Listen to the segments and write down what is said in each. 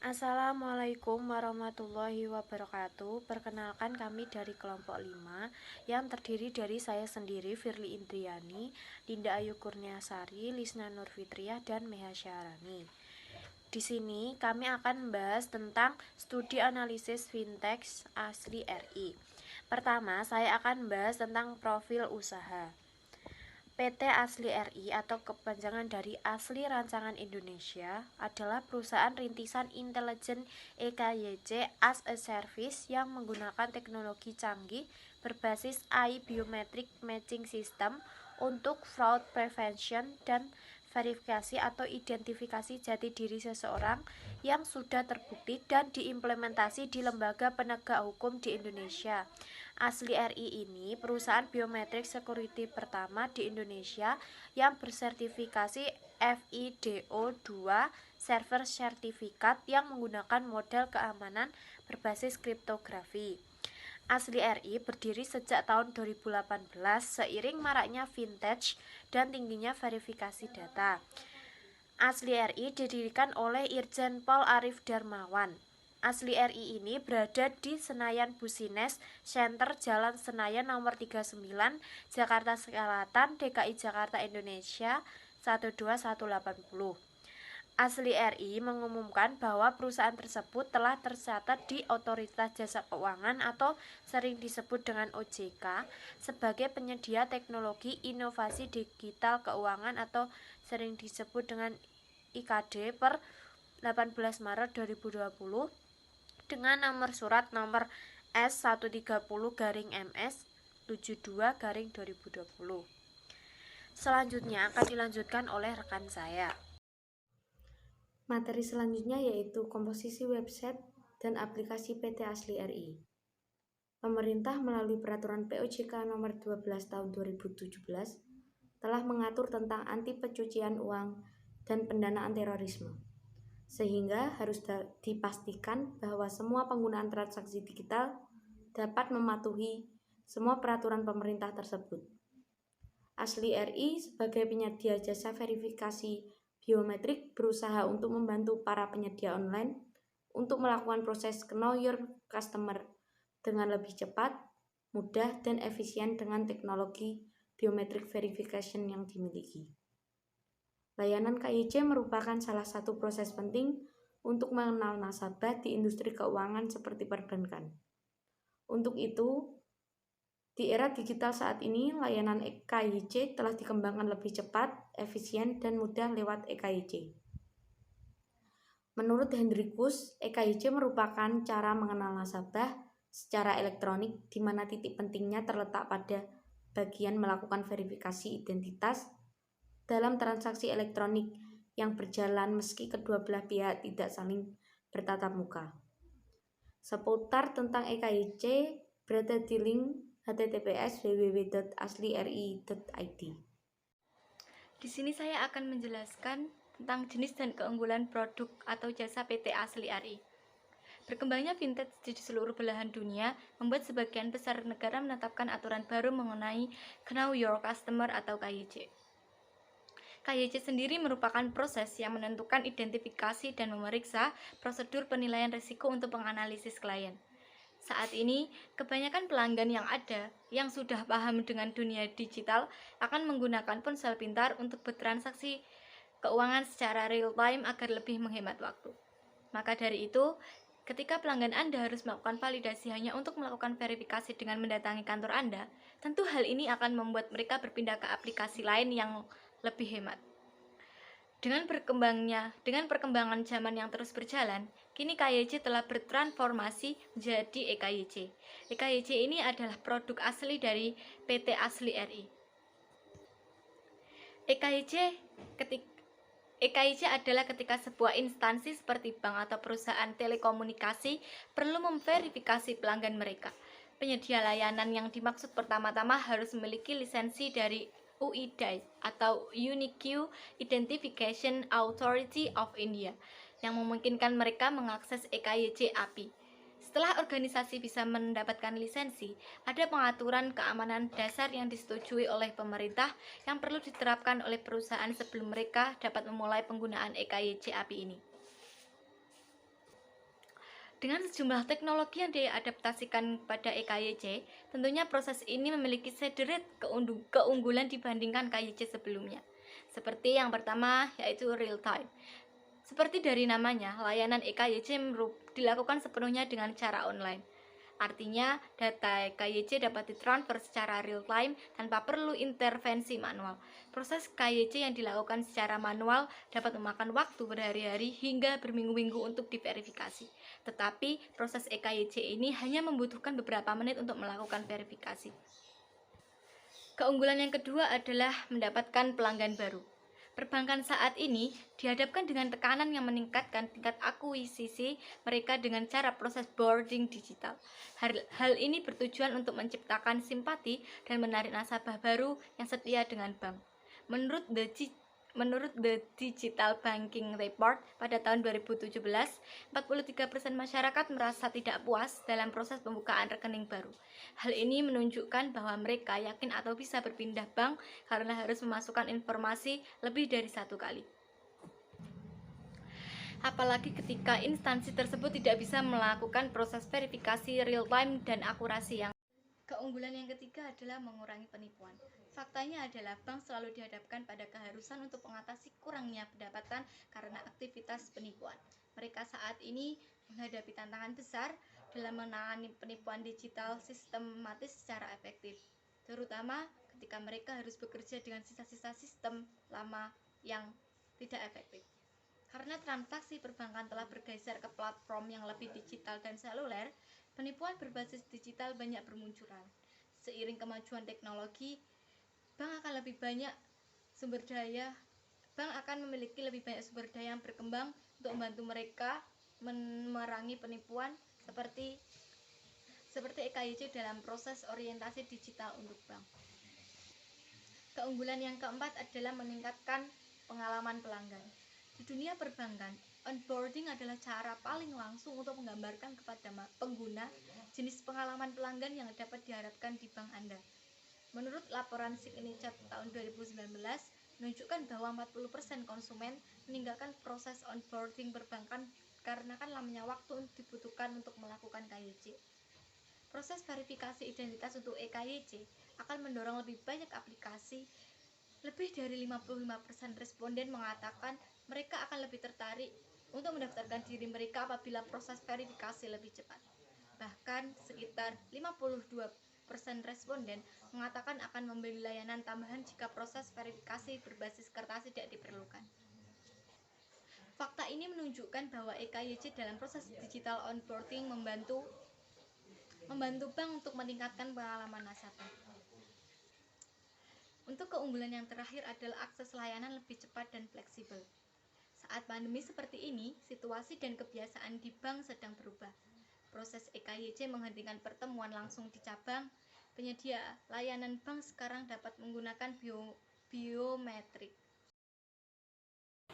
Assalamualaikum warahmatullahi wabarakatuh. Perkenalkan, kami dari kelompok 5 yang terdiri dari saya sendiri, Firly Indriani, Dinda Ayu Kurniasari, Lisna Nurfitriah, dan Meha Syahrani. Di sini kami akan membahas tentang studi analisis fintech asli RI. Pertama, saya akan membahas tentang profil usaha. PT Asli RI atau kepanjangan dari Asli Rancangan Indonesia adalah perusahaan rintisan intelijen EKYC as a Service yang menggunakan teknologi canggih berbasis AI Biometric Matching System untuk fraud prevention dan verifikasi atau identifikasi jati diri seseorang yang sudah terbukti dan diimplementasi di lembaga penegak hukum di Indonesia. Asli RI ini perusahaan biometrik security pertama di Indonesia yang bersertifikasi FIDO2 Server Sertifikat yang menggunakan model keamanan berbasis kriptografi. Asli RI berdiri sejak tahun 2018 seiring maraknya vintage dan tingginya verifikasi data. Asli RI didirikan oleh Irjen Pol Arif Darmawan. Asli RI ini berada di Senayan Busines Center, Jalan Senayan nomor 39, Jakarta Selatan, DKI Jakarta, Indonesia 12180. Asli RI mengumumkan bahwa perusahaan tersebut telah tercatat di Otoritas Jasa Keuangan atau sering disebut dengan OJK sebagai penyedia teknologi inovasi digital keuangan atau sering disebut dengan IKD per 18 Maret 2020 dengan nomor surat nomor S130-MS 72-2020. Selanjutnya akan dilanjutkan oleh rekan saya. Materi selanjutnya yaitu komposisi website dan aplikasi PT Asli RI. Pemerintah melalui Peraturan POJK nomor 12 tahun 2017 telah mengatur tentang anti pencucian uang dan pendanaan terorisme, sehingga harus dipastikan bahwa semua penggunaan transaksi digital dapat mematuhi semua peraturan pemerintah tersebut. Asli RI sebagai penyedia jasa verifikasi biometrik berusaha untuk membantu para penyedia online untuk melakukan proses Know Your Customer dengan lebih cepat, mudah, dan efisien dengan teknologi biometric verification yang dimiliki. Layanan KYC merupakan salah satu proses penting untuk mengenal nasabah di industri keuangan seperti perbankan. Untuk itu, di era digital saat ini, layanan KYC telah dikembangkan lebih cepat, efisien, dan mudah lewat EKYC. Menurut Hendrikus, EKYC merupakan cara mengenal nasabah secara elektronik di mana titik pentingnya terletak pada bagian melakukan verifikasi identitas dalam transaksi elektronik yang berjalan meski kedua belah pihak tidak saling bertatap muka. Seputar tentang EKYC berada di link https://www.asliri.id. Di sini saya akan menjelaskan tentang jenis dan keunggulan produk atau jasa PT Asli RI. Berkembangnya vintage di seluruh belahan dunia membuat sebagian besar negara menetapkan aturan baru mengenai Know Your Customer atau KYC. KYC sendiri merupakan proses yang menentukan identifikasi dan memeriksa prosedur penilaian risiko untuk menganalisis klien. Saat ini, kebanyakan pelanggan yang ada yang sudah paham dengan dunia digital akan menggunakan ponsel pintar untuk bertransaksi keuangan secara real time agar lebih menghemat waktu. Maka dari itu, ketika pelanggan Anda harus melakukan validasi hanya untuk melakukan verifikasi dengan mendatangi kantor Anda, tentu hal ini akan membuat mereka berpindah ke aplikasi lain yang lebih hemat. Dengan perkembangan zaman yang terus berjalan, kini KYC telah bertransformasi menjadi EKYC. EKYC ini adalah produk asli dari PT Asli RI. EKYC adalah ketika sebuah instansi seperti bank atau perusahaan telekomunikasi perlu memverifikasi pelanggan mereka. Penyedia layanan yang dimaksud pertama-tama harus memiliki lisensi dari UIDAI atau Unique Identification Authority of India yang memungkinkan mereka mengakses EKYC API. Setelah organisasi bisa mendapatkan lisensi, ada pengaturan keamanan dasar yang disetujui oleh pemerintah yang perlu diterapkan oleh perusahaan sebelum mereka dapat memulai penggunaan EKYC API ini. Dengan sejumlah teknologi yang diadaptasikan pada EKYC, tentunya proses ini memiliki sederet keunggulan dibandingkan KYC sebelumnya. Seperti yang pertama, yaitu real time. Seperti dari namanya, layanan EKYC dilakukan sepenuhnya dengan cara online. Artinya, data KYC dapat ditransfer secara real time tanpa perlu intervensi manual. Proses KYC yang dilakukan secara manual dapat memakan waktu berhari-hari hingga berminggu-minggu untuk diverifikasi. Tetapi, proses EKYC ini hanya membutuhkan beberapa menit untuk melakukan verifikasi. Keunggulan yang kedua adalah mendapatkan pelanggan baru. Perbankan saat ini dihadapkan dengan tekanan yang meningkatkan tingkat akuisisi mereka dengan cara proses boarding digital. Hal ini bertujuan untuk menciptakan simpati dan menarik nasabah baru yang setia dengan bank. Menurut The Digital Banking Report pada tahun 2017, 43% masyarakat merasa tidak puas dalam proses pembukaan rekening baru. Hal ini menunjukkan bahwa mereka yakin atau bisa berpindah bank karena harus memasukkan informasi lebih dari satu kali. Apalagi ketika instansi tersebut tidak bisa melakukan proses verifikasi real time dan akurasi yang. Keunggulan yang ketiga adalah mengurangi penipuan. Faktanya adalah bank selalu dihadapkan pada keharusan untuk mengatasi kurangnya pendapatan karena aktivitas penipuan. Mereka saat ini menghadapi tantangan besar dalam menangani penipuan digital sistematis secara efektif, terutama ketika mereka harus bekerja dengan sisa-sisa sistem lama yang tidak efektif. Karena transaksi perbankan telah bergeser ke platform yang lebih digital dan seluler, penipuan berbasis digital banyak bermunculan. Seiring kemajuan teknologi, bank akan memiliki lebih banyak sumber daya yang berkembang untuk membantu mereka memerangi penipuan seperti EKYC dalam proses orientasi digital untuk bank. Keunggulan yang keempat adalah meningkatkan pengalaman pelanggan. Di dunia perbankan, onboarding adalah cara paling langsung untuk menggambarkan kepada pengguna jenis pengalaman pelanggan yang dapat diharapkan di bank Anda. Menurut laporan Signature tahun 2019, menunjukkan bahwa 40% konsumen meninggalkan proses onboarding perbankan karena lamanya waktu dibutuhkan untuk melakukan KYC. Proses verifikasi identitas untuk EKYC akan mendorong lebih banyak aplikasi. Lebih dari 55% responden mengatakan mereka akan lebih tertarik untuk mendaftarkan diri mereka apabila proses verifikasi lebih cepat. Bahkan sekitar 52% responden mengatakan akan membeli layanan tambahan jika proses verifikasi berbasis kertas tidak diperlukan. Fakta ini menunjukkan bahwa EKYC dalam proses digital onboarding membantu bank untuk meningkatkan pengalaman nasabah. Untuk keunggulan yang terakhir adalah akses layanan lebih cepat dan fleksibel. Saat pandemi seperti ini, situasi dan kebiasaan di bank sedang berubah. Proses EKYC menghentikan pertemuan langsung di cabang. Penyedia layanan bank sekarang dapat menggunakan biometrik.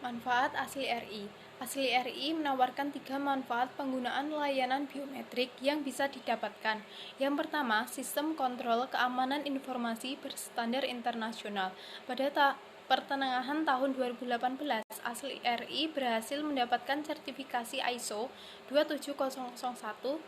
Manfaat Asli RI. Asli RI menawarkan 3 manfaat penggunaan layanan biometrik yang bisa didapatkan. Yang pertama, sistem kontrol keamanan informasi berstandar internasional. Pada pertengahan tahun 2018, Asli RI berhasil mendapatkan sertifikasi ISO 27001-2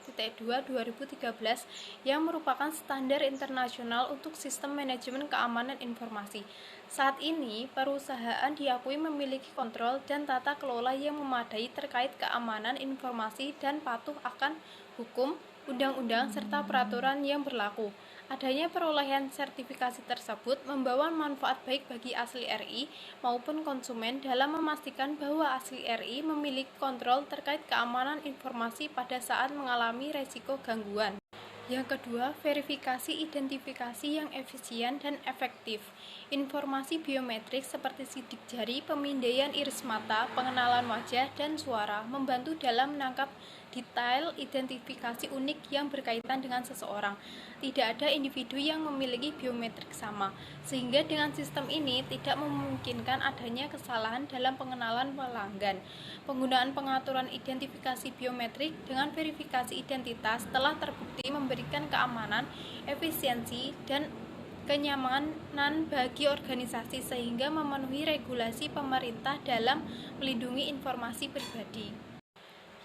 2013 yang merupakan standar internasional untuk sistem manajemen keamanan informasi. Saat ini, perusahaan diakui memiliki kontrol dan tata kelola yang memadai terkait keamanan informasi dan patuh akan hukum, undang-undang, serta peraturan yang berlaku. Adanya perolehan sertifikasi tersebut membawa manfaat baik bagi Asli RI maupun konsumen dalam memastikan bahwa Asli RI memiliki kontrol terkait keamanan informasi pada saat mengalami resiko gangguan. Yang kedua, verifikasi identifikasi yang efisien dan efektif. Informasi biometrik seperti sidik jari, pemindaian iris mata, pengenalan wajah, dan suara membantu dalam menangkap detail identifikasi unik yang berkaitan dengan seseorang. Tidak ada individu yang memiliki biometrik sama, sehingga dengan sistem ini tidak memungkinkan adanya kesalahan dalam pengenalan pelanggan. Penggunaan pengaturan identifikasi biometrik dengan verifikasi identitas telah terbukti memberikan keamanan, efisiensi, dan kenyamanan bagi organisasi sehingga memenuhi regulasi pemerintah dalam melindungi informasi pribadi.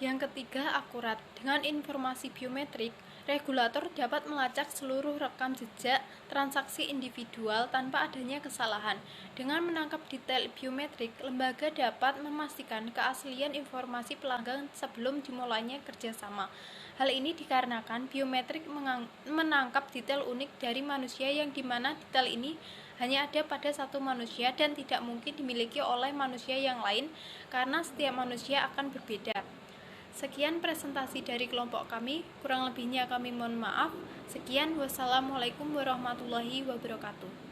Yang ketiga, akurat. Dengan informasi biometrik, regulator dapat melacak seluruh rekam jejak transaksi individual tanpa adanya kesalahan. Dengan menangkap detail biometrik, lembaga dapat memastikan keaslian informasi pelanggan sebelum dimulainya kerjasama. Hal ini dikarenakan biometrik menangkap detail unik dari manusia yang dimana detail ini hanya ada pada satu manusia dan tidak mungkin dimiliki oleh manusia yang lain karena setiap manusia akan berbeda. Sekian presentasi dari kelompok kami, kurang lebihnya kami mohon maaf. Sekian, wassalamualaikum warahmatullahi wabarakatuh.